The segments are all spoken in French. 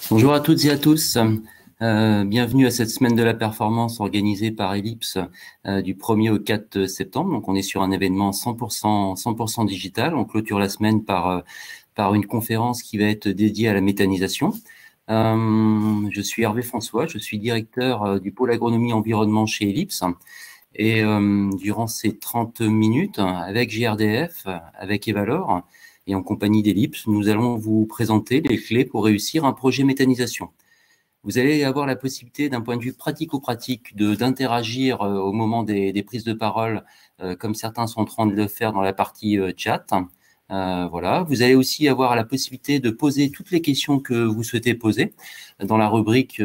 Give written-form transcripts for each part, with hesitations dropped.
Bonjour à toutes et à tous, bienvenue à cette semaine de la performance organisée par Ellipse du 1er au 4 septembre. Donc on est sur un événement 100% digital. On clôture la semaine par une conférence qui va être dédiée à la méthanisation. Je suis Hervé François, je suis directeur du pôle agronomie environnement chez Ellipse. Et durant ces 30 minutes, avec GRDF, avec Evalor, et en compagnie d'Ellipse, nous allons vous présenter les clés pour réussir un projet méthanisation. Vous allez avoir la possibilité, d'un point de vue pratico-pratique, d'interagir au moment des prises de parole, comme certains sont en train de le faire dans la partie chat. Voilà. Vous allez aussi avoir la possibilité de poser toutes les questions que vous souhaitez poser dans la rubrique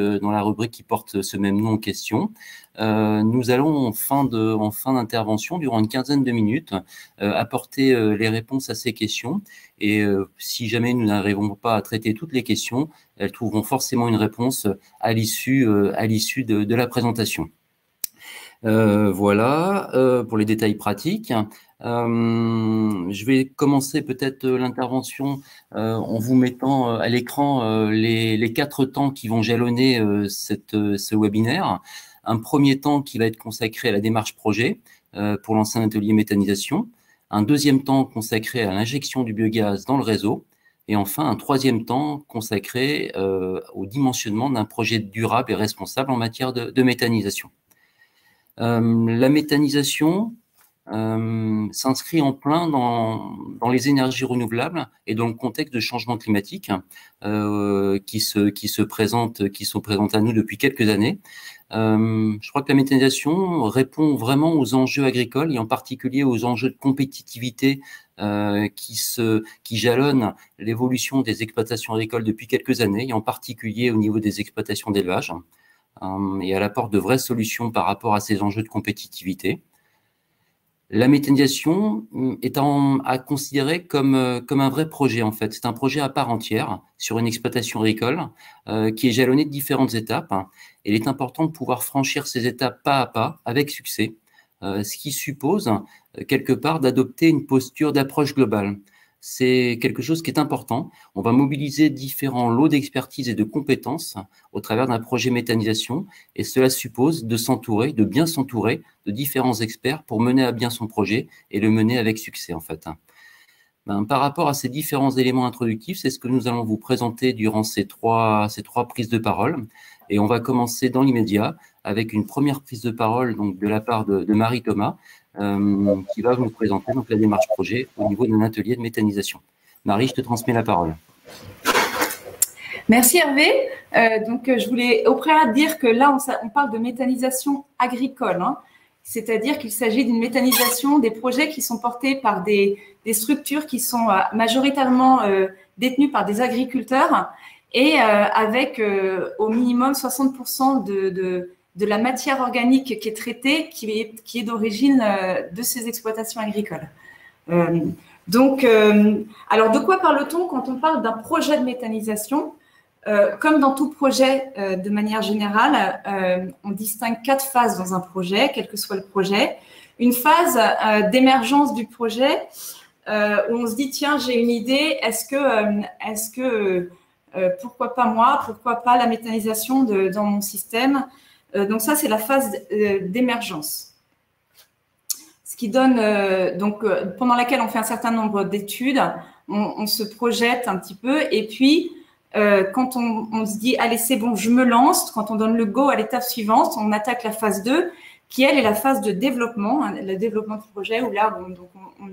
qui porte ce même nom, questions. Nous allons en fin d'intervention, durant une quinzaine de minutes, apporter les réponses à ces questions. Et si jamais nous n'arrivons pas à traiter toutes les questions, elles trouveront forcément une réponse à l'issue de la présentation. Voilà pour les détails pratiques. Je vais commencer peut-être l'intervention en vous mettant à l'écran les 4 temps qui vont jalonner ce webinaire. Un premier temps qui va être consacré à la démarche projet pour lancer un atelier méthanisation. Un deuxième temps consacré à l'injection du biogaz dans le réseau. Et enfin, un troisième temps consacré au dimensionnement d'un projet durable et responsable en matière de méthanisation. La méthanisation s'inscrit en plein dans les énergies renouvelables et dans le contexte de changement climatique qui se présente à nous depuis quelques années. Je crois que la méthanisation répond vraiment aux enjeux agricoles et en particulier aux enjeux de compétitivité qui jalonnent l'évolution des exploitations agricoles depuis quelques années et en particulier au niveau des exploitations d'élevage et elle apporte de vraies solutions par rapport à ces enjeux de compétitivité. La méthanisation est à considérer comme un vrai projet en fait. C'est un projet à part entière sur une exploitation agricole qui est jalonné de différentes étapes. Et il est important de pouvoir franchir ces étapes pas à pas avec succès, ce qui suppose quelque part d'adopter une posture d'approche globale. C'est quelque chose qui est important. On va mobiliser différents lots d'expertise et de compétences au travers d'un projet méthanisation et cela suppose de bien s'entourer de différents experts pour mener à bien son projet et le mener avec succès en fait. Par rapport à ces différents éléments introductifs, c'est ce que nous allons vous présenter durant ces trois prises de parole. Et on va commencer dans l'immédiat avec une première prise de parole donc, de la part de Marie Thomas, qui va vous présenter donc, la démarche projet au niveau d'un atelier de méthanisation. Marie, je te transmets la parole. Merci Hervé. Je voulais au préalable dire que là, on parle de méthanisation agricole, hein. C'est-à-dire qu'il s'agit d'une méthanisation des projets qui sont portés par des structures qui sont majoritairement détenues par des agriculteurs et avec au minimum 60% de la matière organique qui est traitée, qui est d'origine de ces exploitations agricoles. Alors, de quoi parle-t-on quand on parle d'un projet de méthanisation? Comme dans tout projet, de manière générale, on distingue 4 phases dans un projet, quel que soit le projet. Une phase d'émergence du projet, où on se dit, tiens, j'ai une idée, pourquoi pas moi, pourquoi pas la méthanisation dans mon système? Donc ça, c'est la phase d'émergence. Ce qui donne, pendant laquelle on fait un certain nombre d'études, on se projette un petit peu et puis, quand on se dit, allez, c'est bon, je me lance, quand on donne le go à l'étape suivante, on attaque la phase 2, qui, elle, est la phase de développement, hein, le développement de projet, où là, on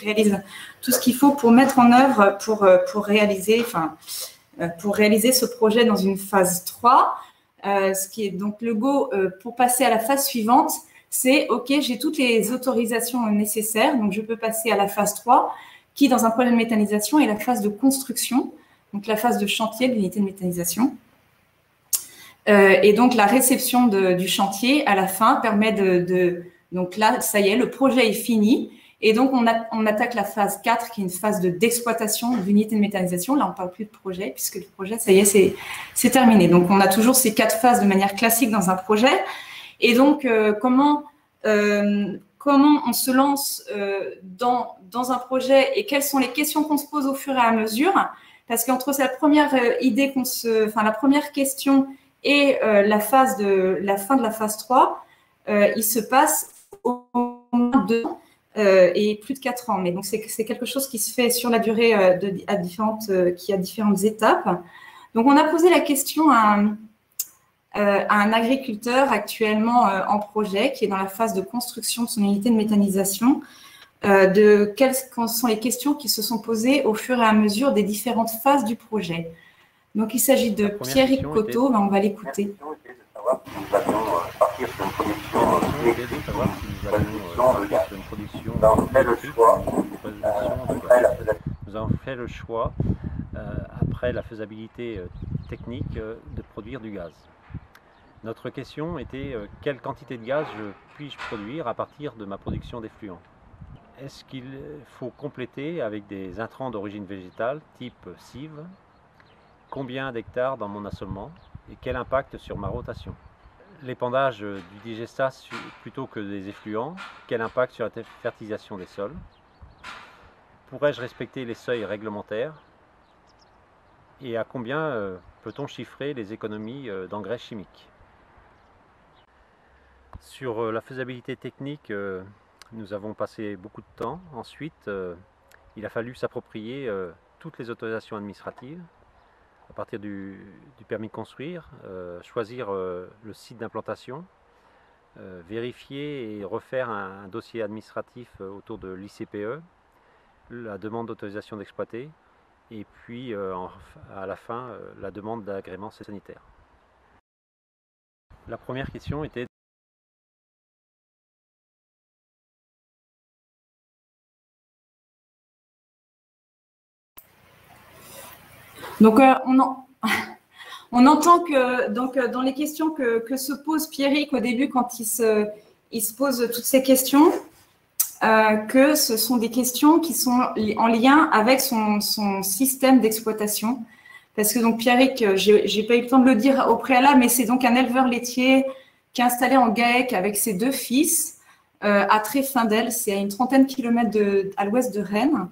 réalise tout ce qu'il faut pour mettre en œuvre, pour réaliser ce projet dans une phase 3. Ce qui est donc le go pour passer à la phase suivante, c'est OK, j'ai toutes les autorisations nécessaires, donc je peux passer à la phase 3, qui, dans un projet de méthanisation, est la phase de construction. donc la phase de chantier de l'unité de méthanisation. Et donc, la réception du chantier à la fin permet donc là, ça y est, le projet est fini. Et donc, on attaque la phase 4, qui est une phase d'exploitation de l'unité de méthanisation. Là, on ne parle plus de projet, puisque le projet, ça y est, c'est terminé. Donc, on a toujours ces 4 phases de manière classique dans un projet. Et donc, comment on se lance dans un projet et quelles sont les questions qu'on se pose au fur et à mesure? Parce qu'entre la première la première question et la fin de la phase 3, il se passe au moins 2 ans et plus de 4 ans. Mais donc, c'est quelque chose qui se fait sur la durée qui a différentes étapes. Donc, on a posé la question à un agriculteur actuellement en projet qui est dans la phase de construction de son unité de méthanisation, quelles sont les questions qui se sont posées au fur et à mesure des différentes phases du projet. Donc, il s'agit de Pierrick Coteau, on va l'écouter. Nous avons fait le choix, après la faisabilité technique, de produire du gaz. Notre question était quelle quantité de gaz puis-je produire à partir de ma production d'effluents? Est-ce qu'il faut compléter avec des intrants d'origine végétale type cive? Combien d'hectares dans mon assolement et quel impact sur ma rotation? L'épandage du digestat plutôt que des effluents, quel impact sur la fertilisation des sols? Pourrais-je respecter les seuils réglementaires? Et à combien peut-on chiffrer les économies d'engrais chimiques? Sur la faisabilité technique, nous avons passé beaucoup de temps. Ensuite, il a fallu s'approprier toutes les autorisations administratives à partir du permis de construire, choisir le site d'implantation, vérifier et refaire un dossier administratif autour de l'ICPE, la demande d'autorisation d'exploiter, et puis à la fin, la demande d'agrément sanitaire. La première question était donc, on entend que dans les questions que se pose Pierrick au début quand il se pose toutes ces questions, que ce sont des questions qui sont en lien avec son système d'exploitation. Parce que donc Pierrick, j'ai pas eu le temps de le dire au préalable, mais c'est donc un éleveur laitier qui est installé en GAEC avec ses 2 fils à Tréfindel, c'est à une 30aine de kilomètres à l'ouest de Rennes.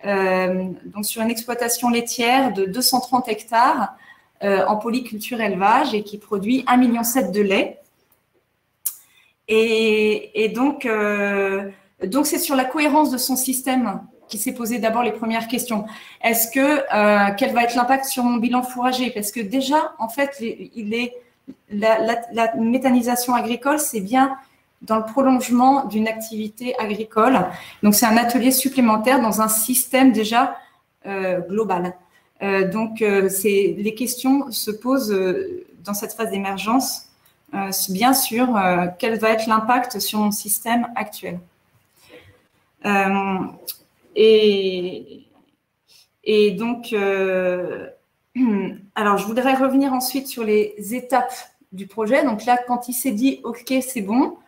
Donc sur une exploitation laitière de 230 hectares en polyculture élevage et qui produit 1,7 million de lait. Et donc c'est sur la cohérence de son système qui s'est posé d'abord les premières questions. Est-ce que quel va être l'impact sur mon bilan fourrager? Parce que déjà, en fait, la méthanisation agricole, c'est bien dans le prolongement d'une activité agricole. Donc, c'est un atelier supplémentaire dans un système déjà global. Donc, les questions se posent dans cette phase d'émergence, bien sûr, quel va être l'impact sur mon système actuel. Et donc, alors, je voudrais revenir ensuite sur les étapes du projet. Donc là, quand il s'est dit « OK, c'est bon »,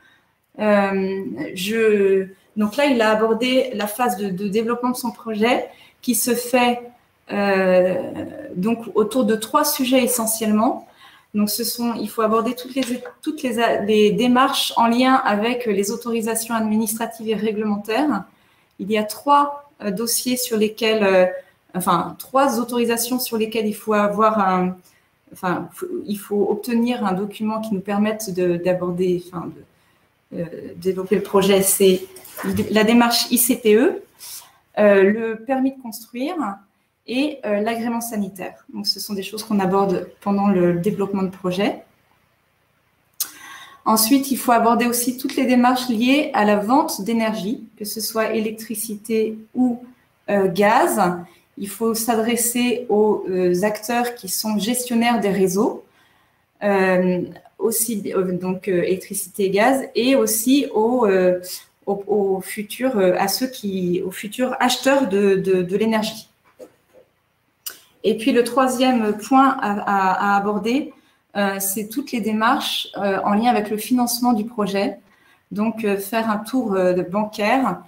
donc là, il a abordé la phase de développement de son projet qui se fait donc autour de 3 sujets essentiellement. Donc, il faut aborder toutes les démarches en lien avec les autorisations administratives et réglementaires. Il y a 3 dossiers sur lesquels, 3 autorisations sur lesquelles il faut il faut obtenir un document qui nous permette d'aborder, développer le projet. C'est la démarche ICPE, le permis de construire et l'agrément sanitaire. Donc, ce sont des choses qu'on aborde pendant le développement de projet. Ensuite, il faut aborder aussi toutes les démarches liées à la vente d'énergie, que ce soit électricité ou gaz. Il faut s'adresser aux acteurs qui sont gestionnaires des réseaux, aussi donc électricité et gaz, et aussi aux futurs acheteurs de l'énergie. Et puis, le troisième point à aborder, c'est toutes les démarches en lien avec le financement du projet. Donc, faire un tour bancaire,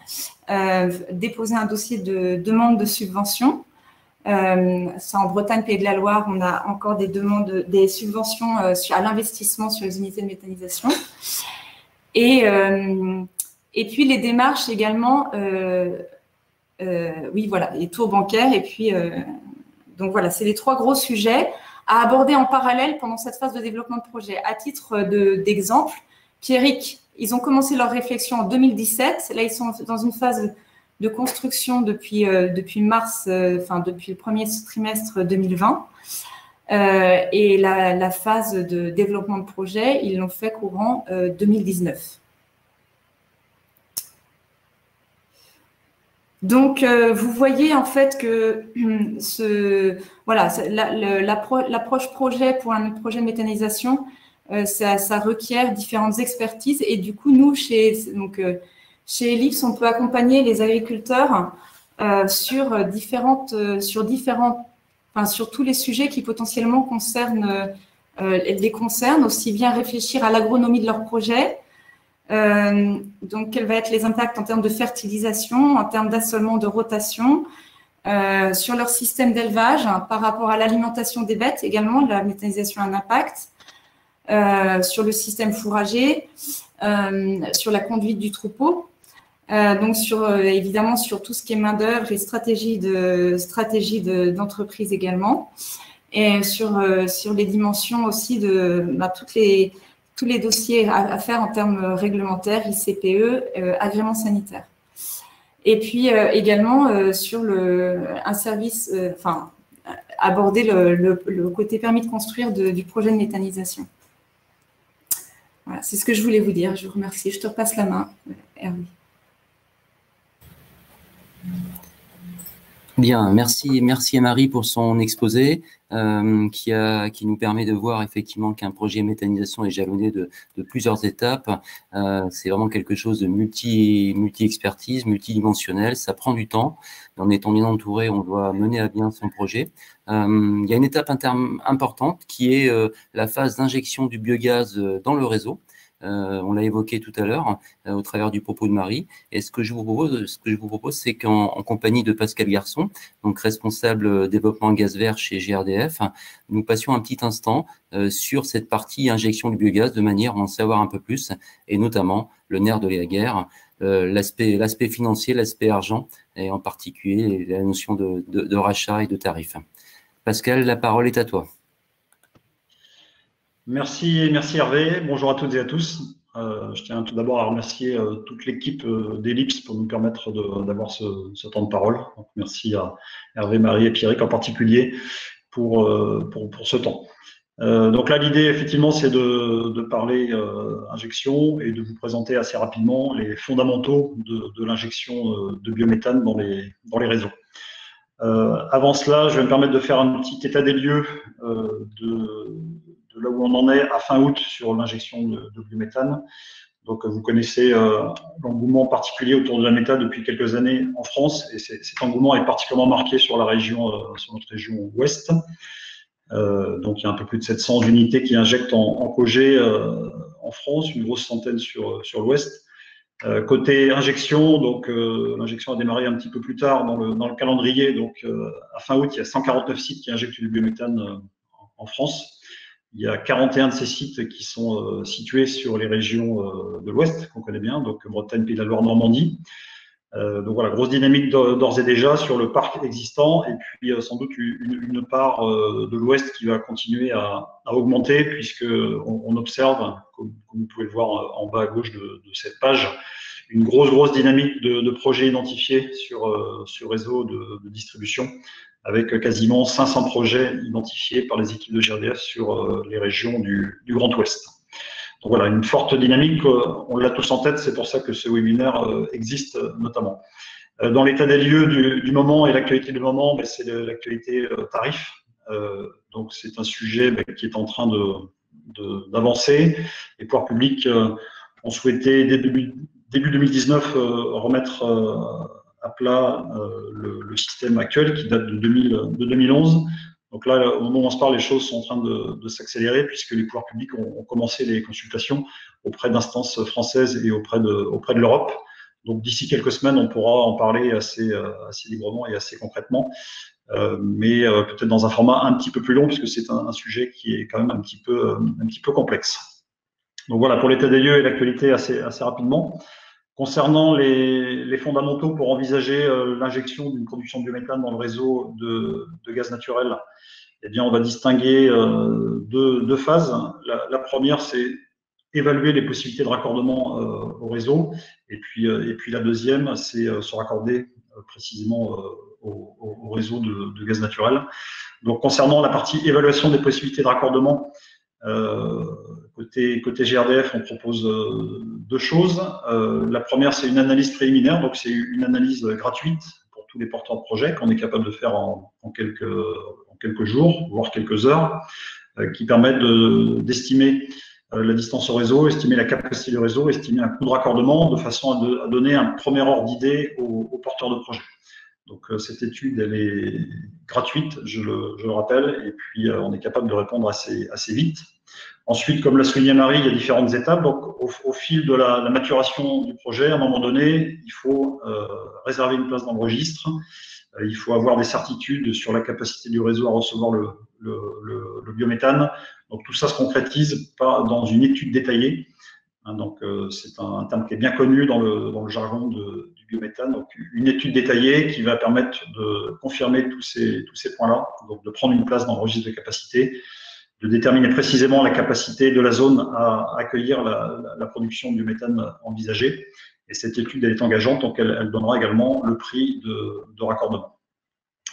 déposer un dossier de demande de subvention. Ça, en Bretagne, Pays de la Loire, on a encore des demandes, des subventions à l'investissement sur les unités de méthanisation. Et puis, les démarches également, oui, voilà, les tours bancaires. Et puis, donc voilà, c'est les trois gros sujets à aborder en parallèle pendant cette phase de développement de projet. À titre d'exemple, Pierrick, ils ont commencé leur réflexion en 2017. Là, ils sont dans une phase de construction depuis mars, depuis le premier trimestre 2020. Et la phase de développement de projet, ils l'ont fait courant 2019. Donc, vous voyez en fait que l'approche projet pour un projet de méthanisation, ça requiert différentes expertises. Et du coup, nous, chez Ellipse, on peut accompagner les agriculteurs sur tous les sujets qui potentiellement les concernent, aussi bien réfléchir à l'agronomie de leur projet. Donc, quels vont être les impacts en termes de fertilisation, en termes d'assolement, de rotation, sur leur système d'élevage, par rapport à l'alimentation des bêtes également, la méthanisation a un impact, sur le système fourrager, sur la conduite du troupeau, donc évidemment sur tout ce qui est main-d'œuvre et stratégie d'entreprise également, et sur les dimensions aussi de tous les dossiers à faire en termes réglementaires, ICPE, agrément sanitaire. Et puis également sur un service, aborder le côté permis de construire du projet de méthanisation. Voilà, c'est ce que je voulais vous dire. Je vous remercie. Je te repasse la main, Hervé. Bien, merci à Marie pour son exposé qui nous permet de voir effectivement qu'un projet méthanisation est jalonné de plusieurs étapes. C'est vraiment quelque chose de multi-expertise, multidimensionnel. Ça prend du temps. En étant bien entouré, on doit mener à bien son projet. Il y a une étape importante qui est la phase d'injection du biogaz dans le réseau. On l'a évoqué tout à l'heure au travers du propos de Marie. Et ce que je vous propose, c'est qu'en compagnie de Pascal Garçon, donc responsable développement gaz vert chez GRDF, nous passions un petit instant sur cette partie injection du biogaz de manière à en savoir un peu plus, et notamment le nerf de la guerre, l'aspect financier, l'aspect argent, et en particulier la notion de rachat et de tarif. Pascal, la parole est à toi. Merci Hervé. Bonjour à toutes et à tous. Je tiens tout d'abord à remercier toute l'équipe d'Ellipse pour nous permettre d'avoir ce temps de parole. Donc, merci à Hervé, Marie et Pierrick en particulier pour ce temps. Donc là, l'idée, effectivement, c'est de parler injection et de vous présenter assez rapidement les fondamentaux de l'injection de biométhane dans les réseaux. Avant cela, je vais me permettre de faire un petit état des lieux de là où on en est à fin août sur l'injection de biométhane. Donc, vous connaissez l'engouement particulier autour de la méthane depuis quelques années en France, et cet engouement est particulièrement marqué sur notre région ouest. Donc, il y a un peu plus de 700 unités qui injectent en cogé en France, une grosse centaine sur l'ouest. Côté injection, donc l'injection a démarré un petit peu plus tard dans le calendrier. Donc, à fin août, il y a 149 sites qui injectent du biométhane en France. Il y a 41 de ces sites qui sont situés sur les régions de l'Ouest, qu'on connaît bien, donc Bretagne, Pays de la Loire, Normandie. Donc voilà, grosse dynamique d'ores et déjà sur le parc existant, et puis sans doute une part de l'Ouest qui va continuer à augmenter, puisqu'on observe, comme vous pouvez le voir en bas à gauche de cette page, une grosse dynamique de projets identifiés sur réseau de distribution, avec quasiment 500 projets identifiés par les équipes de GRDF sur les régions du Grand Ouest. Donc voilà, une forte dynamique, on l'a tous en tête, c'est pour ça que ce webinaire existe notamment. Dans l'état des lieux du moment et l'actualité du moment, c'est l'actualité tarif. Donc c'est un sujet qui est en train d'avancer. Les pouvoirs publics ont souhaité début 2019 remettre à plat le système actuel qui date de 2011. Donc là, au moment où on se parle, les choses sont en train de s'accélérer puisque les pouvoirs publics ont commencé les consultations auprès d'instances françaises et auprès de l'Europe. Donc d'ici quelques semaines, on pourra en parler assez librement et assez concrètement, mais peut-être dans un format un petit peu plus long puisque c'est un sujet qui est quand même un petit peu complexe. Donc voilà pour l'état des lieux et l'actualité assez rapidement. Concernant les fondamentaux pour envisager l'injection d'une production de biométhane dans le réseau de gaz naturel, eh bien, on va distinguer deux phases. La première, c'est évaluer les possibilités de raccordement au réseau. Et puis la deuxième, c'est se raccorder précisément au réseau de gaz naturel. Donc, concernant la partie évaluation des possibilités de raccordement, côté GRDF, on propose deux choses. La première, c'est une analyse préliminaire, donc c'est une analyse gratuite pour tous les porteurs de projet qu'on est capable de faire en quelques jours, voire quelques heures, qui permettent d'estimer la distance au réseau, estimer la capacité du réseau, estimer un coût de raccordement, de façon à donner un premier ordre d'idée aux porteurs de projet. Donc cette étude, elle est gratuite, je le rappelle, et puis on est capable de répondre assez vite. Ensuite, comme l'a souligné Marie, il y a différentes étapes. Donc au fil de la maturation du projet, à un moment donné, il faut réserver une place dans le registre, il faut avoir des certitudes sur la capacité du réseau à recevoir le biométhane. Donc tout ça se concrétise dans une étude détaillée. Donc c'est un terme qui est bien connu dans le jargon du biométhane. Donc une étude détaillée qui va permettre de confirmer tous ces points-là, donc de prendre une place dans le registre de capacité, de déterminer précisément la capacité de la zone à accueillir la production de biométhane envisagée. Et cette étude, elle est engageante, donc elle donnera également le prix de raccordement.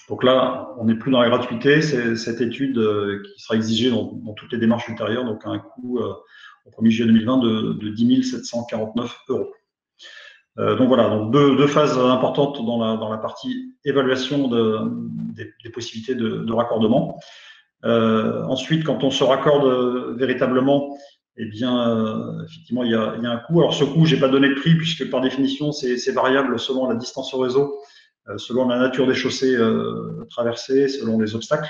Donc là, on n'est plus dans la gratuité, c'est cette étude qui sera exigée dans toutes les démarches ultérieures, donc à un coût au 1er juillet 2020 de 10 749 €. Donc voilà, donc deux phases importantes dans la partie évaluation des possibilités de raccordement. Ensuite, quand on se raccorde véritablement, eh bien, effectivement, il y a un coût. Alors ce coût, j'ai pas donné de prix puisque par définition, c'est variable selon la distance au réseau, selon la nature des chaussées traversées, selon les obstacles.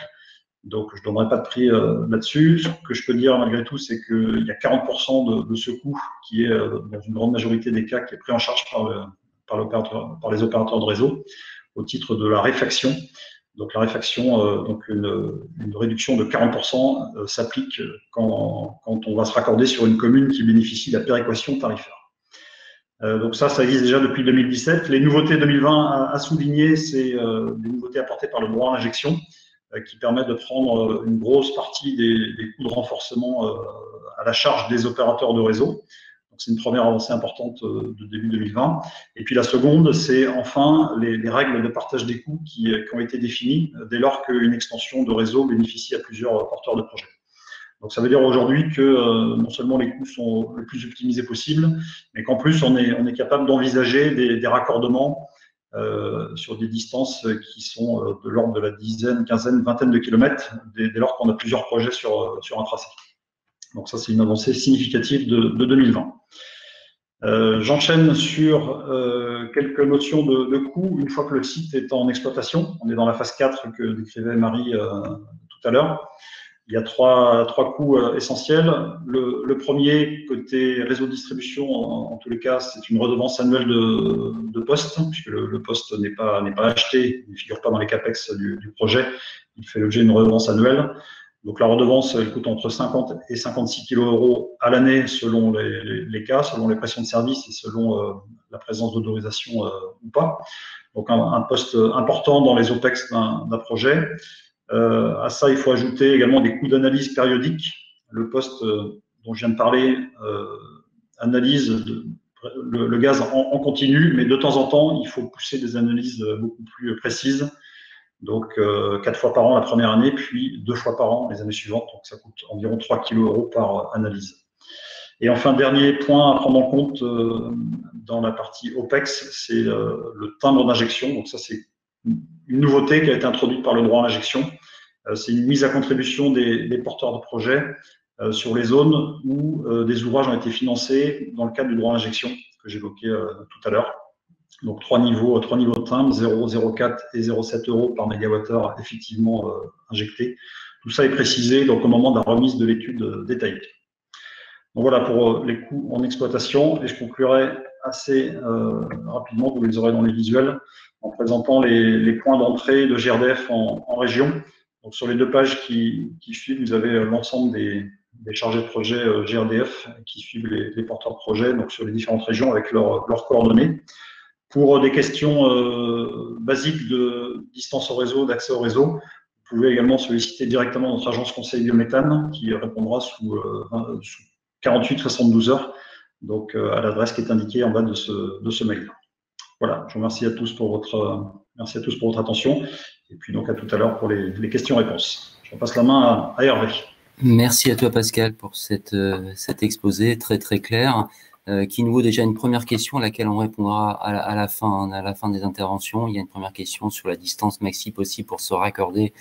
Donc, je ne donnerai pas de prix là-dessus. Ce que je peux dire malgré tout, c'est qu'il y a 40% de ce coût qui est, dans une grande majorité des cas, qui est pris en charge par les opérateurs de réseau au titre de la réfaction. Donc, la réfaction, donc une réduction de 40% s'applique quand on va se raccorder sur une commune qui bénéficie de la péréquation tarifaire. Donc ça existe déjà depuis 2017. Les nouveautés 2020 à souligner, c'est des nouveautés apportées par le droit à l'injection, qui permet de prendre une grosse partie des coûts de renforcement à la charge des opérateurs de réseau. Donc c'est une première avancée importante de début 2020. Et puis la seconde, c'est enfin les règles de partage des coûts qui ont été définies dès lors qu'une extension de réseau bénéficie à plusieurs porteurs de projet. Donc ça veut dire aujourd'hui que non seulement les coûts sont le plus optimisés possible, mais qu'en plus on est capable d'envisager des raccordements sur des distances qui sont de l'ordre de la dizaine, quinzaine, vingtaine de kilomètres, dès lors qu'on a plusieurs projets sur un tracé. Donc ça, c'est une avancée significative de 2020. J'enchaîne sur quelques notions de coûts une fois que le site est en exploitation. On est dans la phase 4 que décrivait Marie tout à l'heure. Il y a trois coûts essentiels. Le premier, côté réseau de distribution, en tous les cas, c'est une redevance annuelle de poste, puisque le poste n'est pas acheté, il ne figure pas dans les capex du projet, il fait l'objet d'une redevance annuelle. Donc la redevance, elle coûte entre 50 et 56 kg € à l'année selon les cas, selon les pressions de service et selon la présence d'autorisation ou pas. Donc un poste important dans les OPEX d'un projet. À ça, il faut ajouter également des coûts d'analyse périodiques. Le poste dont je viens de parler analyse le gaz en continu, mais de temps en temps, il faut pousser des analyses beaucoup plus précises. Donc 4 fois par an la première année, puis 2 fois par an les années suivantes. Donc ça coûte environ 3 kg € par analyse. Et enfin, dernier point à prendre en compte dans la partie OPEX, c'est le timbre d'injection. Donc ça, c'est une nouveauté qui a été introduite par le droit à l'injection. C'est une mise à contribution des porteurs de projets sur les zones où des ouvrages ont été financés dans le cadre du droit à l'injection que j'évoquais tout à l'heure. Donc, trois niveaux de timbre, 0, 0,4 et 0,7 euros par mégawattheure effectivement injecté. Tout ça est précisé donc, au moment de la remise de l'étude détaillée. Donc voilà pour les coûts en exploitation. Et je conclurai assez rapidement, vous les aurez dans les visuels, en présentant les points d'entrée de GRDF en région. Donc sur les deux pages qui suivent, vous avez l'ensemble des chargés de projet GRDF qui suivent les porteurs de projet donc sur les différentes régions avec leurs coordonnées. Pour des questions basiques de distance au réseau, d'accès au réseau, vous pouvez également solliciter directement notre agence conseil biométhane qui répondra sous 48-72 heures, donc à l'adresse qui est indiquée en bas de ce mail. Voilà, je vous remercie à tous pour votre attention et puis donc à tout à l'heure pour les questions-réponses. Je repasse la main à Hervé. Merci à toi Pascal pour cet exposé très très clair. Qui nous vaut déjà une première question à laquelle on répondra à la fin des interventions. Il y a une première question sur la distance maxi possible pour se raccorder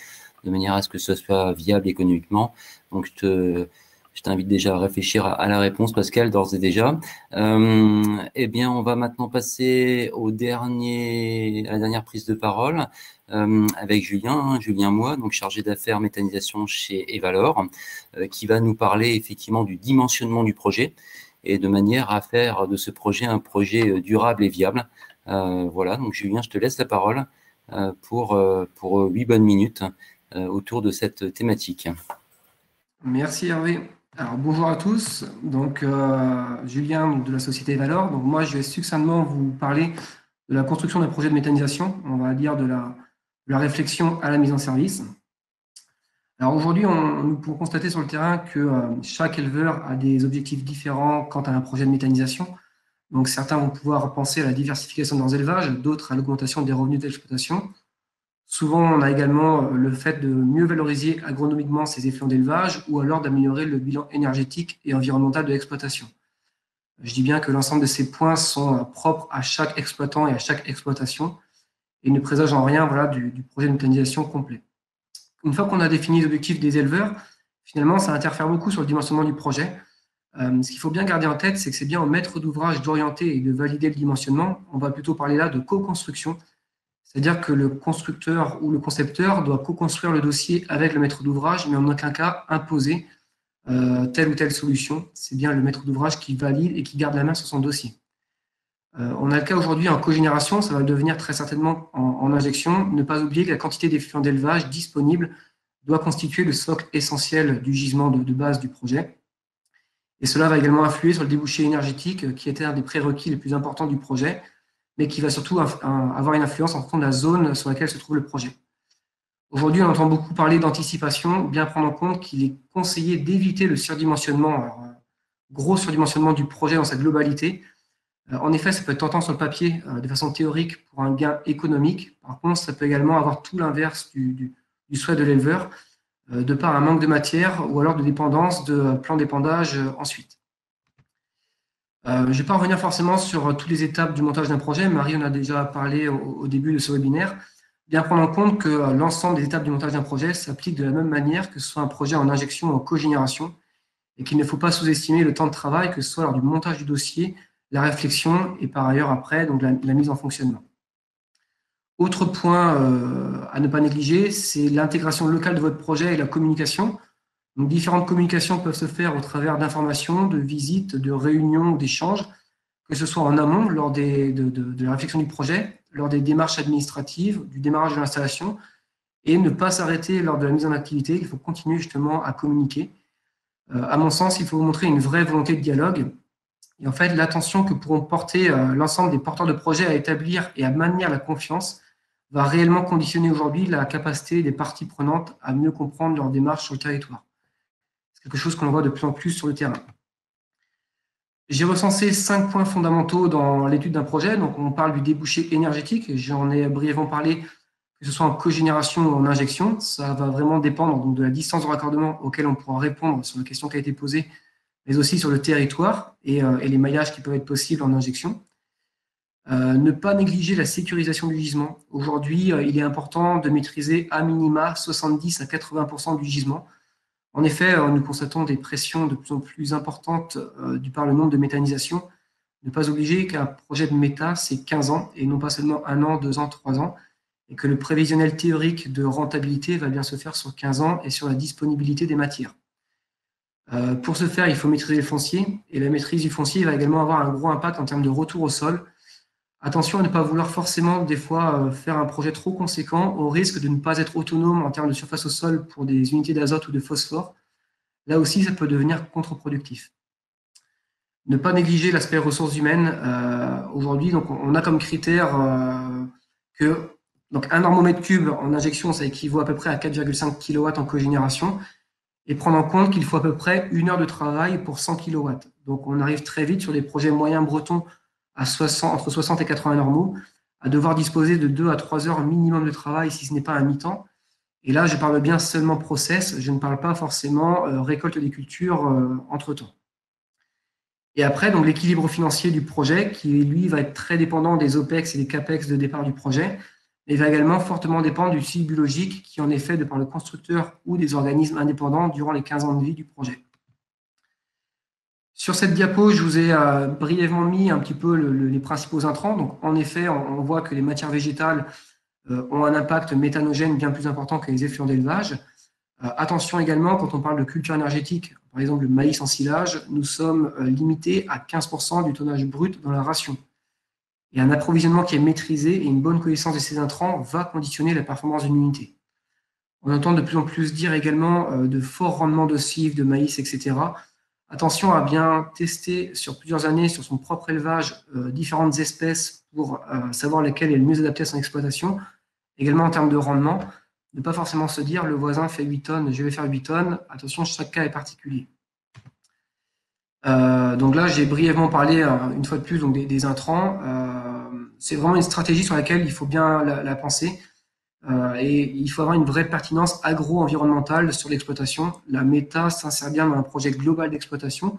de manière à ce que ce soit viable économiquement. Donc, je t'invite déjà à réfléchir à la réponse, Pascal, d'ores et déjà. Eh bien, on va maintenant passer à la dernière prise de parole avec Julien Moy, donc chargé d'affaires méthanisation chez Evalor, qui va nous parler effectivement du dimensionnement du projet et de manière à faire de ce projet un projet durable et viable. Voilà, donc Julien, je te laisse la parole pour 8 bonnes minutes autour de cette thématique. Merci Hervé. Alors bonjour à tous, donc Julien de la société Evalor. Donc moi je vais succinctement vous parler de la construction d'un projet de méthanisation, on va dire de la réflexion à la mise en service. Alors aujourd'hui, nous pouvons constater sur le terrain que chaque éleveur a des objectifs différents quant à un projet de méthanisation. Donc certains vont pouvoir penser à la diversification de leurs élevages, d'autres à l'augmentation des revenus d'exploitation. Souvent, on a également le fait de mieux valoriser agronomiquement ces effluents d'élevage ou alors d'améliorer le bilan énergétique et environnemental de l'exploitation. Je dis bien que l'ensemble de ces points sont propres à chaque exploitant et à chaque exploitation et ne présagent en rien du projet de méthanisation complet. Une fois qu'on a défini les objectifs des éleveurs, finalement, ça interfère beaucoup sur le dimensionnement du projet. Ce qu'il faut bien garder en tête, c'est que c'est bien au maître d'ouvrage d'orienter et de valider le dimensionnement. On va plutôt parler là de co-construction, c'est-à-dire que le constructeur ou le concepteur doit co-construire le dossier avec le maître d'ouvrage, mais en aucun cas imposer telle ou telle solution. C'est bien le maître d'ouvrage qui valide et qui garde la main sur son dossier. On a le cas aujourd'hui en cogénération, ça va le devenir très certainement en injection. Ne pas oublier que la quantité d'effluents d'élevage disponible doit constituer le socle essentiel du gisement de base du projet. Et cela va également influer sur le débouché énergétique, qui était un des prérequis les plus importants du projet, mais qui va surtout avoir une influence en fonction de la zone sur laquelle se trouve le projet. Aujourd'hui, on entend beaucoup parler d'anticipation, bien prendre en compte qu'il est conseillé d'éviter le surdimensionnement, gros surdimensionnement du projet dans sa globalité. En effet, ça peut être tentant sur le papier de façon théorique pour un gain économique. Par contre, ça peut également avoir tout l'inverse du souhait de l'éleveur, de par un manque de matière ou alors de dépendance de plan d'épandage ensuite. Je ne vais pas revenir forcément sur toutes les étapes du montage d'un projet. Marie en a déjà parlé au début de ce webinaire. Bien prendre en compte que l'ensemble des étapes du montage d'un projet s'appliquent de la même manière que ce soit un projet en injection ou en cogénération et qu'il ne faut pas sous-estimer le temps de travail, que ce soit lors du montage du dossier, la réflexion et par ailleurs après donc la mise en fonctionnement. Autre point à ne pas négliger, c'est l'intégration locale de votre projet et la communication. Donc, différentes communications peuvent se faire au travers d'informations, de visites, de réunions ou d'échanges, que ce soit en amont lors de la réflexion du projet, lors des démarches administratives, du démarrage de l'installation, et ne pas s'arrêter lors de la mise en activité. Il faut continuer justement à communiquer. À mon sens, il faut montrer une vraie volonté de dialogue. Et en fait, l'attention que pourront porter l'ensemble des porteurs de projets à établir et à maintenir la confiance va réellement conditionner aujourd'hui la capacité des parties prenantes à mieux comprendre leur démarche sur le territoire. C'est quelque chose qu'on voit de plus en plus sur le terrain. J'ai recensé 5 points fondamentaux dans l'étude d'un projet. Donc, on parle du débouché énergétique. J'en ai brièvement parlé, que ce soit en cogénération ou en injection. Ça va vraiment dépendre donc, de la distance de raccordement auquel on pourra répondre sur la question qui a été posée, mais aussi sur le territoire et les maillages qui peuvent être possibles en injection. Ne pas négliger la sécurisation du gisement. Aujourd'hui, il est important de maîtriser à minima 70 à 80% du gisement. En effet, nous constatons des pressions de plus en plus importantes du par le nombre de méthanisations. Ne pas oublier qu'un projet de méta, c'est 15 ans, et non pas seulement 1 an, 2 ans, 3 ans, et que le prévisionnel théorique de rentabilité va bien se faire sur 15 ans et sur la disponibilité des matières. Pour ce faire, il faut maîtriser le foncier, et la maîtrise du foncier va également avoir un gros impact en termes de retour au sol. Attention à ne pas vouloir forcément, des fois, faire un projet trop conséquent au risque de ne pas être autonome en termes de surface au sol pour des unités d'azote ou de phosphore. Là aussi, ça peut devenir contre-productif. Ne pas négliger l'aspect ressources humaines. Aujourd'hui, donc, on a comme critère que donc, 1 normomètre cube en injection, ça équivaut à peu près à 4,5 kW en cogénération, et prendre en compte qu'il faut à peu près 1 heure de travail pour 100 kW. Donc, on arrive très vite sur des projets moyens bretons à entre 60 et 80 normaux, à devoir disposer de 2 à 3 heures minimum de travail si ce n'est pas un mi-temps. Et là, je parle bien seulement process, je ne parle pas forcément récolte des cultures entre-temps. Et après, donc l'équilibre financier du projet, qui lui va être très dépendant des OPEX et des CAPEX de départ du projet, et va également fortement dépendre du suivi biologique qui en est fait de par le constructeur ou des organismes indépendants durant les 15 ans de vie du projet. Sur cette diapo, je vous ai brièvement mis un petit peu les principaux intrants. Donc, en effet, on voit que les matières végétales ont un impact méthanogène bien plus important que les effluents d'élevage. Attention également, quand on parle de culture énergétique, par exemple le maïs en silage, nous sommes limités à 15% du tonnage brut dans la ration. Et un approvisionnement qui est maîtrisé et une bonne connaissance de ces intrants va conditionner la performance d'une unité. On entend de plus en plus dire également de forts rendements d'ossifs, de maïs, etc. Attention à bien tester sur plusieurs années sur son propre élevage différentes espèces pour savoir lesquelles est le mieux adapté à son exploitation. Également en termes de rendement, ne pas forcément se dire le voisin fait 8 tonnes, je vais faire 8 tonnes. Attention, chaque cas est particulier. Donc là, j'ai brièvement parlé une fois de plus donc des intrants. C'est vraiment une stratégie sur laquelle il faut bien la penser. Et il faut avoir une vraie pertinence agro-environnementale sur l'exploitation. La méta s'insère bien dans un projet global d'exploitation.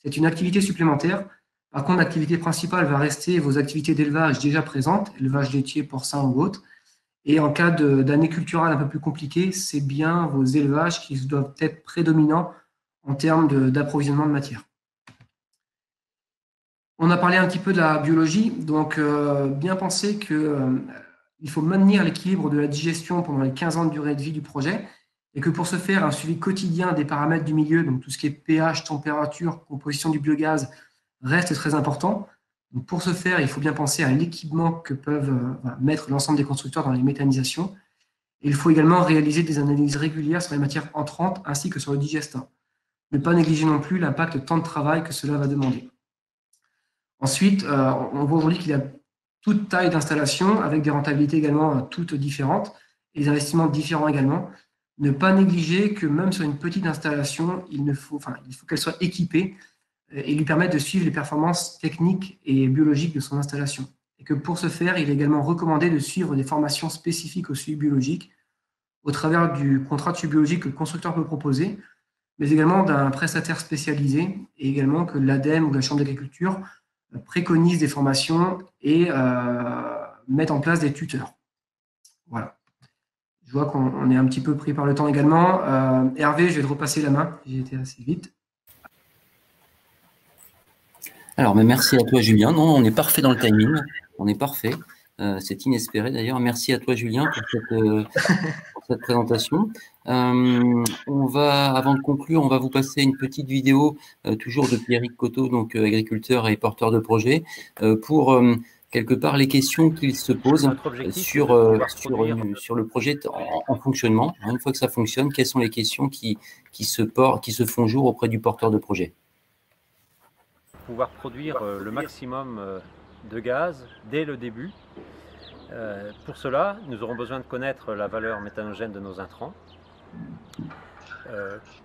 C'est une activité supplémentaire. Par contre, l'activité principale va rester vos activités d'élevage déjà présentes, élevage laitier, porcin ou autre. Et en cas d'année culturelle un peu plus compliquée, c'est bien vos élevages qui doivent être prédominants en termes d'approvisionnement de matière. On a parlé un petit peu de la biologie, donc bien penser qu'il faut maintenir l'équilibre de la digestion pendant les 15 ans de durée de vie du projet, et que pour ce faire, un suivi quotidien des paramètres du milieu, donc tout ce qui est pH, température, composition du biogaz, reste très important. Donc pour ce faire, il faut bien penser à l'équipement que peuvent mettre l'ensemble des constructeurs dans les méthanisations. Et il faut également réaliser des analyses régulières sur les matières entrantes ainsi que sur le digestat. Ne pas négliger non plus l'impact temps de travail que cela va demander. Ensuite, on voit aujourd'hui qu'il y a toute taille d'installation avec des rentabilités également toutes différentes et des investissements différents également. Ne pas négliger que même sur une petite installation, il faut qu'elle soit équipée et lui permettre de suivre les performances techniques et biologiques de son installation. Et que pour ce faire, il est également recommandé de suivre des formations spécifiques au suivi biologique au travers du contrat de suivi biologique que le constructeur peut proposer, mais également d'un prestataire spécialisé et également que l'ADEME ou la Chambre d'agriculture préconise des formations et mettent en place des tuteurs. Voilà. Je vois qu'on est un petit peu pris par le temps également. Hervé, je vais te repasser la main. J'ai été assez vite. Alors, mais merci à toi, Julien. Non, on est parfait dans le timing. On est parfait. C'est inespéré d'ailleurs. Merci à toi, Julien, pour cette présentation. Avant de conclure, on va vous passer une petite vidéo, toujours de Pierrick Coteau, donc agriculteur et porteur de projet, pour quelque part les questions qu'il se pose sur le projet en fonctionnement. Une fois que ça fonctionne, quelles sont les questions qui se font jour auprès du porteur de projet? Pouvoir produire le maximum de gaz dès le début. Pour cela, nous aurons besoin de connaître la valeur méthanogène de nos intrants,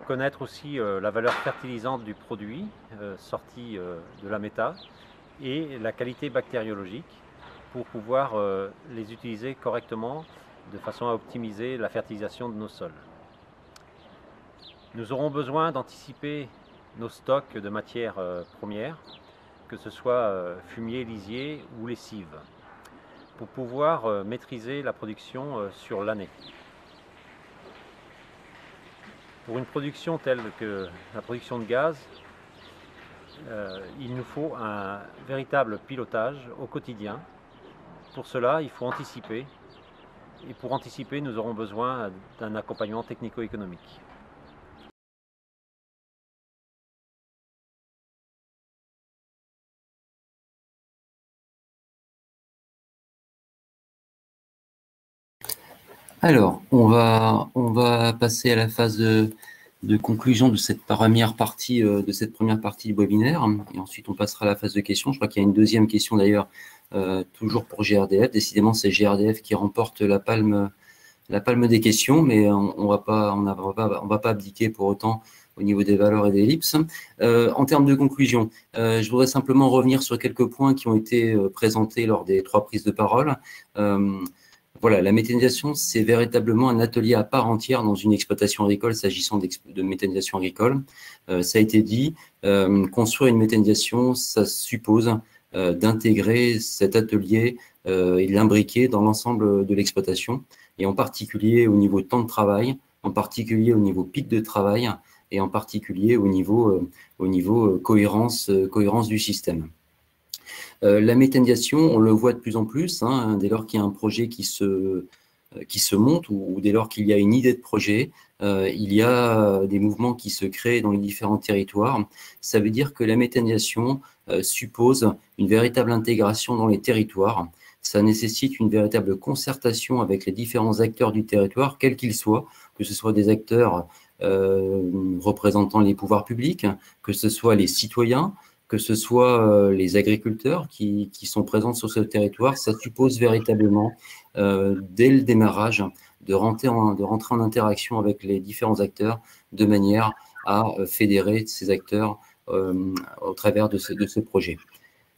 connaître aussi la valeur fertilisante du produit sorti de la méta et la qualité bactériologique pour pouvoir les utiliser correctement de façon à optimiser la fertilisation de nos sols. Nous aurons besoin d'anticiper nos stocks de matières premières, que ce soit fumier, lisier ou lessive, pour pouvoir maîtriser la production sur l'année. Pour une production telle que la production de gaz, il nous faut un véritable pilotage au quotidien. Pour cela, il faut anticiper. Et pour anticiper, nous aurons besoin d'un accompagnement technico-économique. Alors, on va passer à la phase de conclusion de cette première partie du webinaire, et ensuite on passera à la phase de questions. Je crois qu'il y a une deuxième question d'ailleurs, toujours pour GRDF. Décidément, c'est GRDF qui remporte la palme des questions, mais on va pas abdiquer pour autant au niveau des valeurs et des ellipses. En termes de conclusion, je voudrais simplement revenir sur quelques points qui ont été présentés lors des 3 prises de parole. Voilà, la méthanisation, c'est véritablement un atelier à part entière dans une exploitation agricole s'agissant de méthanisation agricole. Ça a été dit, construire une méthanisation, ça suppose d'intégrer cet atelier et de l'imbriquer dans l'ensemble de l'exploitation, et en particulier au niveau temps de travail, en particulier au niveau pic de travail, et en particulier au niveau cohérence du système. La méthanisation, on le voit de plus en plus, hein, dès lors qu'il y a un projet qui se monte, ou dès lors qu'il y a une idée de projet, il y a des mouvements qui se créent dans les différents territoires. Ça veut dire que la méthanisation suppose une véritable intégration dans les territoires. Ça nécessite une véritable concertation avec les différents acteurs du territoire, quels qu'ils soient, que ce soit des acteurs représentant les pouvoirs publics, que ce soit les citoyens, que ce soit les agriculteurs qui sont présents sur ce territoire. Ça suppose véritablement, dès le démarrage, de rentrer en interaction avec les différents acteurs de manière à fédérer ces acteurs au travers de ce projet.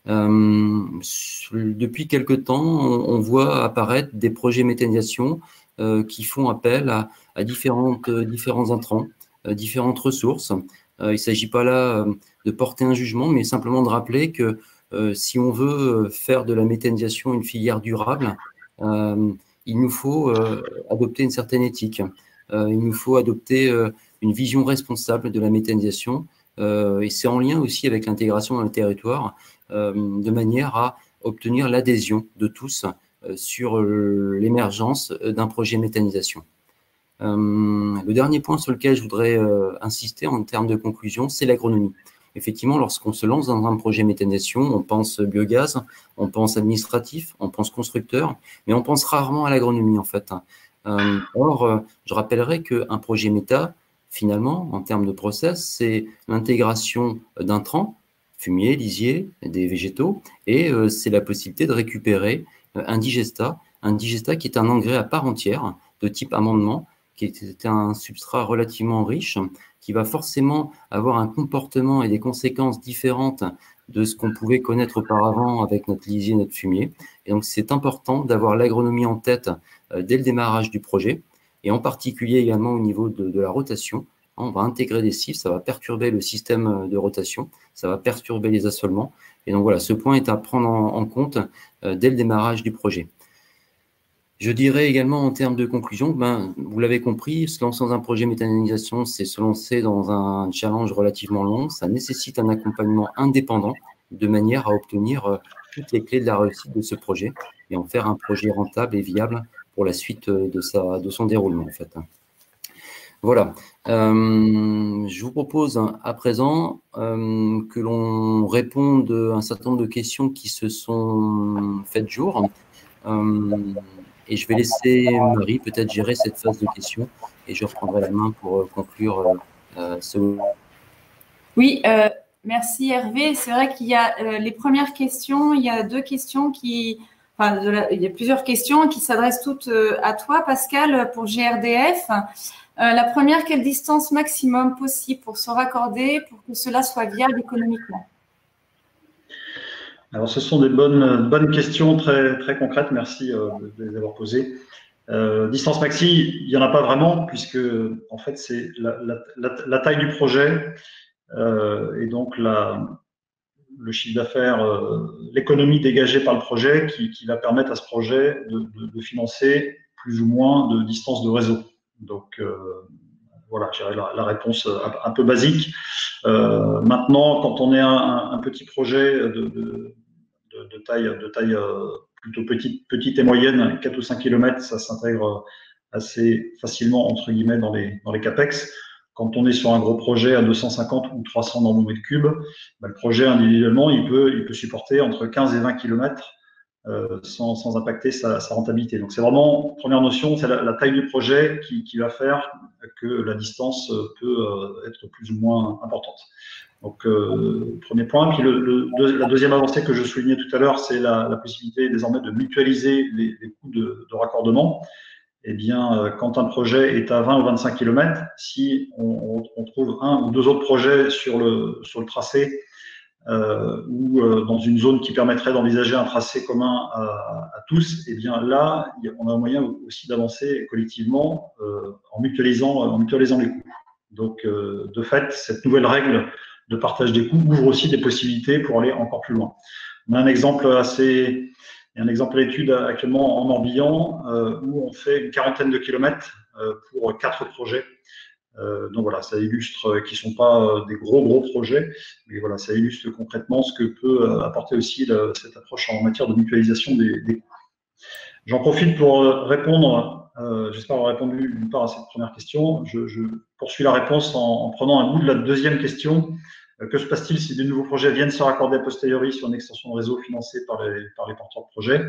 Depuis quelque temps, on voit apparaître des projets méthanisation qui font appel à différents intrants, différentes ressources. Il ne s'agit pas là de porter un jugement, mais simplement de rappeler que si on veut faire de la méthanisation une filière durable, il nous faut adopter une certaine éthique. Il nous faut adopter une vision responsable de la méthanisation, et c'est en lien aussi avec l'intégration dans le territoire, de manière à obtenir l'adhésion de tous sur l'émergence d'un projet méthanisation. Le dernier point sur lequel je voudrais insister en termes de conclusion, c'est l'agronomie. Effectivement, lorsqu'on se lance dans un projet méthanisation, on pense biogaz, on pense administratif, on pense constructeur, mais on pense rarement à l'agronomie en fait. Or, je rappellerai qu'un projet méta, finalement, en termes de process, c'est l'intégration d'intrants, fumier, lisier, des végétaux, et c'est la possibilité de récupérer un digestat qui est un engrais à part entière de type amendement, qui est un substrat relativement riche, qui va forcément avoir un comportement et des conséquences différentes de ce qu'on pouvait connaître auparavant avec notre lisier, notre fumier. Et donc, c'est important d'avoir l'agronomie en tête dès le démarrage du projet, et en particulier également au niveau de la rotation. On va intégrer des cifs, ça va perturber le système de rotation, ça va perturber les assolements. Et donc voilà, ce point est à prendre en compte dès le démarrage du projet. Je dirais également en termes de conclusion, vous l'avez compris, se lancer dans un projet méthanisation, c'est se lancer dans un challenge relativement long. Ça nécessite un accompagnement indépendant de manière à obtenir toutes les clés de la réussite de ce projet et en faire un projet rentable et viable pour la suite de son déroulement en fait. Voilà. Je vous propose à présent que l'on réponde à un certain nombre de questions qui se sont faites jour. Et je vais laisser Marie peut-être gérer cette phase de questions et je reprendrai la main pour conclure ce. Oui, merci Hervé. C'est vrai qu'il y a les premières questions, il y a deux questions il y a plusieurs questions qui s'adressent toutes à toi, Pascal, pour GRDF. La première, quelle distance maximum possible pour se raccorder pour que cela soit viable économiquement? Alors, ce sont des bonnes questions très, très concrètes. Merci de les avoir posées. Distance maxi, il n'y en a pas vraiment, puisque en fait, c'est la taille du projet et donc le chiffre d'affaires, l'économie dégagée par le projet qui va permettre à ce projet de financer plus ou moins de distance de réseau. Donc, voilà, je dirais la réponse un peu basique. Maintenant, quand on est un petit projet de taille plutôt petite et moyenne, 4 ou 5 km, ça s'intègre assez facilement, entre guillemets, dans les CAPEX. Quand on est sur un gros projet à 250 ou 300 normomètres cubes, le projet individuellement, il peut supporter entre 15 et 20 km sans impacter sa rentabilité. Donc c'est vraiment, première notion, c'est la taille du projet qui va faire que la distance peut être plus ou moins importante. Donc premier point. Puis la deuxième avancée que je soulignais tout à l'heure, c'est la possibilité désormais de mutualiser les coûts de raccordement. Eh bien, quand un projet est à 20 ou 25 km, si on trouve un ou deux autres projets sur le tracé ou dans une zone qui permettrait d'envisager un tracé commun à tous, eh bien là, on a un moyen aussi d'avancer collectivement en mutualisant les coûts. Donc, de fait, cette nouvelle règle de partage des coûts ouvre aussi des possibilités pour aller encore plus loin. On a un exemple à l'étude actuellement en Morbihan où on fait une quarantaine de kilomètres pour 4 projets. Donc voilà, ça illustre qu'ils ne sont pas des gros projets, mais voilà, ça illustre concrètement ce que peut apporter aussi cette approche en matière de mutualisation des coûts. J'en profite pour répondre, j'espère avoir répondu d'une part à cette première question. Je poursuis la réponse en prenant un bout de la deuxième question. Que se passe-t-il si de nouveaux projets viennent se raccorder a posteriori sur une extension de réseau financée par les porteurs de projets?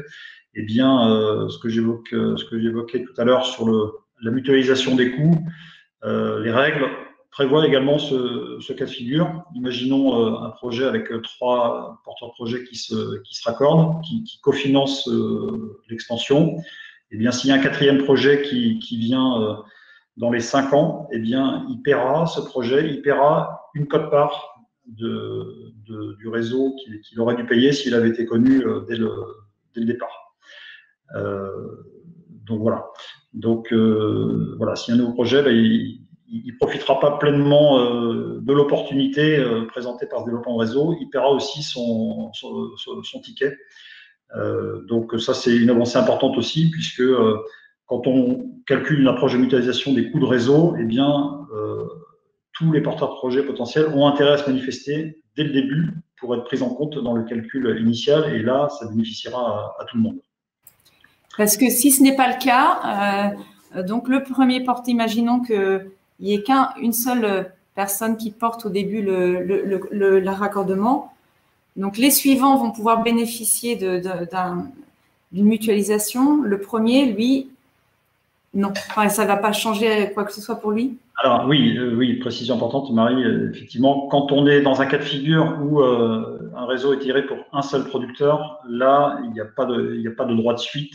Eh bien, ce que j'évoquais tout à l'heure sur la mutualisation des coûts, les règles prévoient également ce cas de figure. Imaginons un projet avec 3 porteurs de projets qui se raccordent, qui cofinancent l'extension. Eh bien, s'il y a un 4e projet qui vient dans les 5 ans, eh bien, ce projet paiera une quote-part du réseau qu'il aurait dû payer s'il avait été connu dès le départ. Donc voilà. Donc voilà, s'il y a un nouveau projet, il ne profitera pas pleinement de l'opportunité présentée par ce développement de réseau. Il paiera aussi son ticket. Donc ça, c'est une avancée importante aussi, puisque quand on calcule une approche de mutualisation des coûts de réseau, eh bien tous les porteurs de projets potentiels ont intérêt à se manifester dès le début pour être pris en compte dans le calcul initial, et là, ça bénéficiera à tout le monde. Parce que si ce n'est pas le cas, donc le premier porte, imaginons qu'il n'y ait qu'une seule personne qui porte au début le raccordement. Donc les suivants vont pouvoir bénéficier d'une mutualisation. Le premier, lui, non. Enfin, ça ne va pas changer quoi que ce soit pour lui. Alors oui, précision importante, Marie. Effectivement, quand on est dans un cas de figure où un réseau est tiré pour un seul producteur, là, il n'y a pas de droit de suite.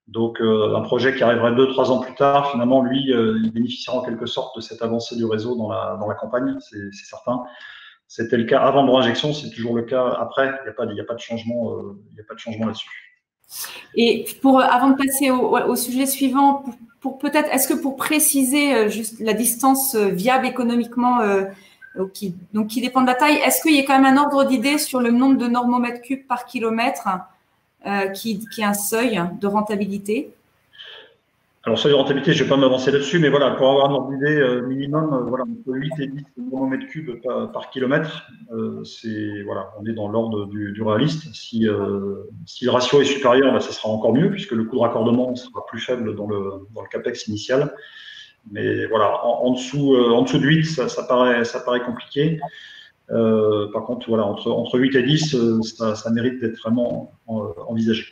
Donc, un projet qui arriverait 2-3 ans plus tard, finalement, lui, il bénéficiera en quelque sorte de cette avancée du réseau dans la campagne, c'est certain. C'était le cas avant de l'injection, c'est toujours le cas après. Il n'y a pas de changement, là-dessus. Et avant de passer au sujet suivant, peut-être, est-ce que pour préciser juste la distance viable économiquement, qui dépend de la taille, est-ce qu'il y a quand même un ordre d'idée sur le nombre de normomètres cubes par kilomètre qui est un seuil de rentabilité? Alors, seuil de rentabilité, je ne vais pas m'avancer là-dessus, mais voilà, pour avoir un ordre d'idée minimum, voilà, entre 8 et 10 normomètres cubes par kilomètre, on est dans l'ordre du réaliste. Si le ratio est supérieur, ça sera encore mieux, puisque le coût de raccordement sera plus faible dans le CAPEX initial. Mais voilà, en dessous de 8, ça paraît compliqué. Par contre, voilà, entre 8 et 10, ça mérite d'être vraiment envisagé.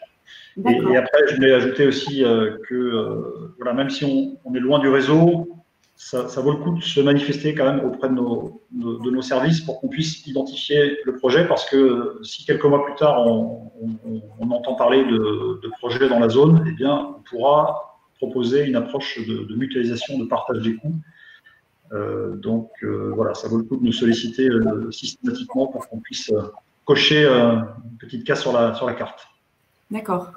Et après, je voulais ajouter aussi que voilà, même si on est loin du réseau, ça vaut le coup de se manifester quand même auprès de nos services pour qu'on puisse identifier le projet, parce que si quelques mois plus tard, on entend parler de projets dans la zone, eh bien, on pourra proposer une approche de mutualisation, de partage des coûts. Donc voilà, ça vaut le coup de nous solliciter systématiquement pour qu'on puisse cocher une petite case sur la carte. D'accord.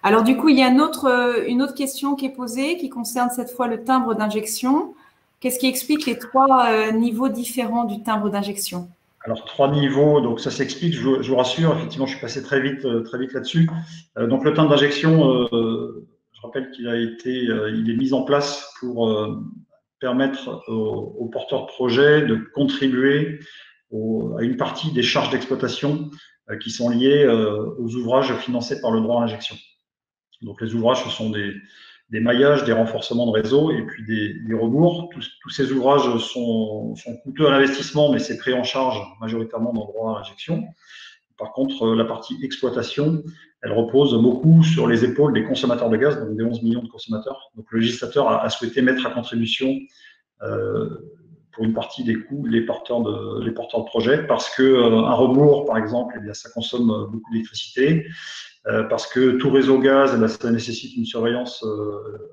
Alors du coup, il y a une autre question qui est posée qui concerne cette fois le timbre d'injection. Qu'est-ce qui explique les 3 niveaux différents du timbre d'injection? Alors 3 niveaux, donc ça s'explique, je vous rassure, effectivement, je suis passé très vite là-dessus. Donc le timbre d'injection, je rappelle qu'il il est mis en place pour permettre aux porteurs de projet de contribuer à une partie des charges d'exploitation qui sont liées aux ouvrages financés par le droit à l'injection. Donc les ouvrages, ce sont des maillages, des renforcements de réseau et puis des rebours. Tous ces ouvrages sont coûteux à l'investissement, mais c'est pris en charge majoritairement dans le droit à l'injection. Par contre, la partie exploitation, elle repose beaucoup sur les épaules des consommateurs de gaz, donc des 11 millions de consommateurs. Donc le législateur a souhaité mettre à contribution pour une partie des coûts les porteurs de projet, parce qu'un rebours, par exemple, eh bien, ça consomme beaucoup d'électricité, parce que tout réseau gaz, eh bien, ça nécessite une surveillance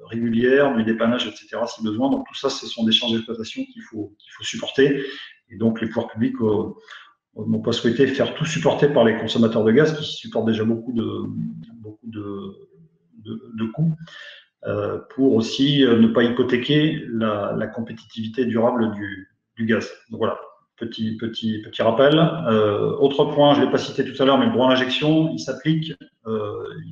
régulière, du dépannage, etc. si besoin. Donc tout ça, ce sont des charges d'exploitation qu'il faut supporter. Et donc les pouvoirs publics n'ont pas souhaité faire tout supporter par les consommateurs de gaz, qui supportent déjà beaucoup de coûts, pour aussi ne pas hypothéquer la compétitivité durable du gaz. Donc voilà, petit rappel. Autre point, je ne l'ai pas cité tout à l'heure, mais le droit à l'injection, il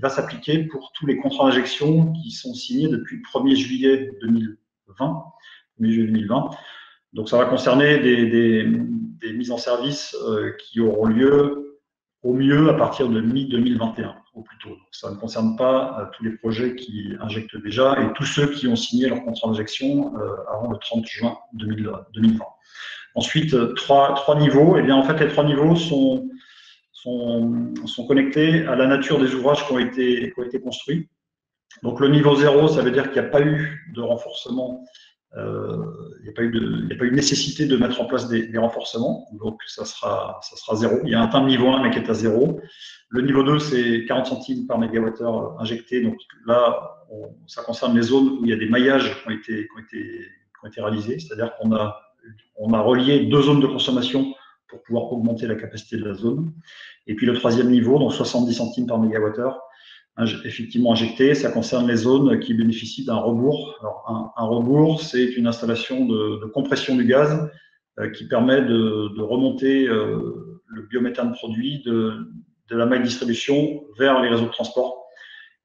va s'appliquer pour tous les contrats d'injection qui sont signés depuis le 1er juillet 2020. Donc ça va concerner des mises en service qui auront lieu au mieux à partir de mi-2021, au plus tôt. Donc, ça ne concerne pas tous les projets qui injectent déjà et tous ceux qui ont signé leur contrat d'injection avant le 30 juin 2020. Ensuite, trois niveaux. Eh bien, en fait, les 3 niveaux sont connectés à la nature des ouvrages qui ont été construits. Donc le niveau 0, ça veut dire qu'il n'y a pas eu de renforcement. Il n'y a pas eu nécessité de mettre en place des renforcements, donc ça sera 0. Il y a un timbre niveau 1 mais qui est à 0. Le niveau 2, c'est 40 centimes par mégawattheure injecté. Donc là, ça concerne les zones où il y a des maillages qui ont été réalisés, c'est-à-dire qu'on a relié 2 zones de consommation pour pouvoir augmenter la capacité de la zone. Et puis le 3e niveau, donc 70 centimes par mégawattheure, effectivement injecté, ça concerne les zones qui bénéficient d'un rebours. Alors, un rebours, c'est une installation de compression du gaz qui permet de remonter le biométhane produit de la maille distribution vers les réseaux de transport.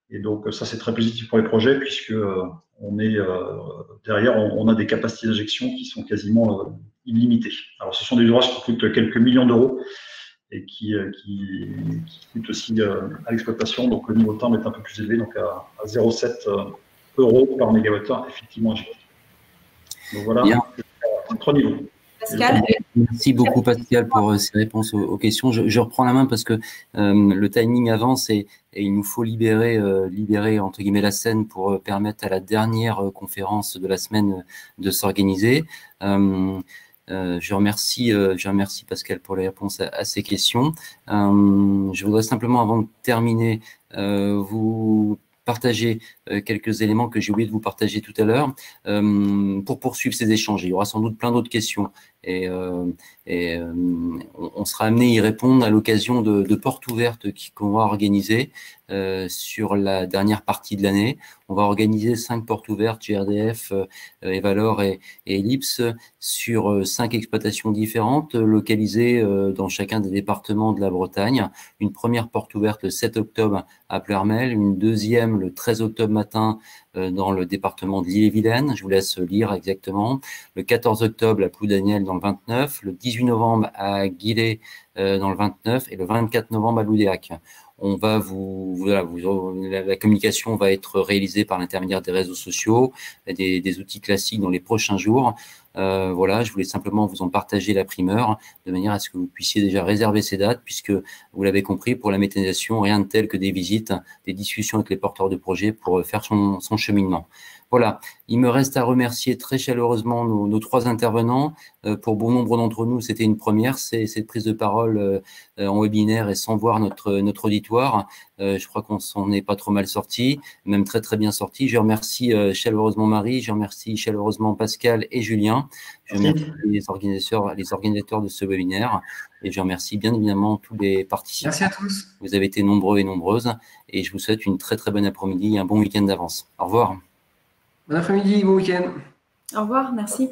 Et donc ça, c'est très positif pour les projets puisque derrière, on a des capacités d'injection qui sont quasiment illimitées. Alors, ce sont des ouvrages qui coûtent quelques millions d'euros et qui coûte aussi à l'exploitation. Donc le niveau de timbre est un peu plus élevé, donc à 0,7 € par mégawattheure effectivement injecté. Donc voilà, 3 niveaux. Pascal. Merci beaucoup Pascal pour ces réponses aux questions. Je reprends la main parce que le timing avance et il nous faut libérer entre guillemets la scène pour permettre à la dernière conférence de la semaine de s'organiser. Je remercie Pascal pour les réponses à ces questions. Je voudrais simplement, avant de terminer, vous partager quelques éléments que j'ai oublié de vous partager tout à l'heure pour poursuivre ces échanges. Il y aura sans doute plein d'autres questions et on sera amené à y répondre à l'occasion de portes ouvertes qu'on va organiser sur la dernière partie de l'année. On va organiser 5 portes ouvertes, GRDF, Evalor et Ellipse, sur 5 exploitations différentes, localisées dans chacun des départements de la Bretagne. Une première porte ouverte le 7 octobre à Pleurmel, une deuxième le 13 octobre matin dans le département de l'Ille-et-Vilaine. Je vous laisse lire exactement. Le 14 octobre à Ploudaniel dans le 29, le 18 novembre à Guillet dans le 29 et le 24 novembre à Loudéac. On va la communication va être réalisée par l'intermédiaire des réseaux sociaux, des outils classiques dans les prochains jours. Voilà, je voulais simplement vous en partager la primeur, de manière à ce que vous puissiez déjà réserver ces dates, puisque vous l'avez compris, pour la méthanisation, rien de tel que des visites, des discussions avec les porteurs de projets pour faire son cheminement. Voilà, il me reste à remercier très chaleureusement nos 3 intervenants. Pour bon nombre d'entre nous, c'était une première, cette prise de parole en webinaire et sans voir notre auditoire. Je crois qu'on s'en est pas trop mal sorti, même très très bien sorti. Je remercie chaleureusement Marie, je remercie chaleureusement Pascal et Julien. Je remercie les organisateurs de ce webinaire et je remercie bien évidemment tous les participants. Merci à tous. Vous avez été nombreux et nombreuses et je vous souhaite une très très bonne après-midi et un bon week-end d'avance. Au revoir. Bon après-midi, bon week-end. Au revoir, merci.